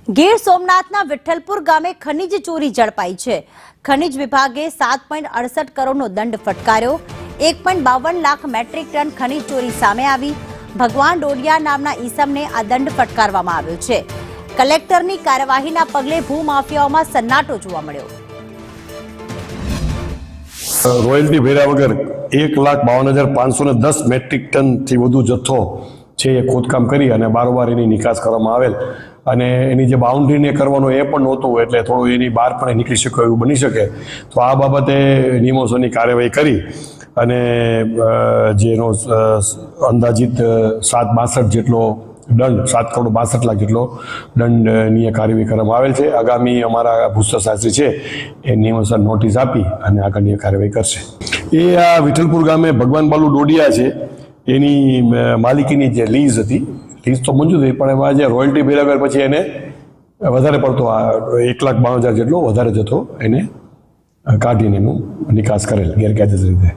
ગીર સોમનાથના વિઠ્ઠલપુર ગામે ખનીજ ચોરી ઝડપાઈ છે। ખનીજ વિભાગે 7.68 કરોડનો દંડ ફટકાર્યો। 1.52 લાખ મેટ્રિક ટન ખનીજ ચોરી સામે આવી। ભગવાન ડોડિયા નામના ઈસમને આ દંડ ફટકારવામાં આવ્યો છે। કલેક્ટરની કાર્યવાહીના પગલે ભૂમાફિયાઓમાં સન્નાટો જોવા મળ્યો। રોયલ્ટી ભર્યા વગર 1,52,510 મેટ્રિક ટનથી વધુ જથ્થો છે એ ખોદકામ કરી અને બારોબાર એની નિકાસ કરવામાં આવેલ અને એની જે બાઉન્ડ્રીને કરવાનો એ પણ નહોતું, એટલે થોડું એની બહાર પણ નીકળી શકે એવું બની શકે, તો આ બાબતે નિયમોસરની કાર્યવાહી કરી અને જેનો અંદાજિત 7.62 જેટલો દંડ 7 કરોડ 62 લાખ જેટલો દંડનીય કાર્યવાહી કરવામાં આવેલ છે। આગામી અમારા ભૂસ્તરશાસ્ત્રી છે એ નિયમોસર નોટિસ આપી અને આગળની કાર્યવાહી કરશે। એ આ વિઠ્ઠલપુર ગામે ભગવાન બાલુ ડોડિયા છે એની માલિકીની જે લીઝ હતી, લીઝ તો મંજૂર થઈ, પણ એમાં જે રોયલ્ટી ભર્યા વગર પછી એને વધારે પડતો 1,52,000 જેટલો વધારે જથ્થો એને કાઢીને એનું નિકાસ કરેલ ગેરકાયદેસર રીતે।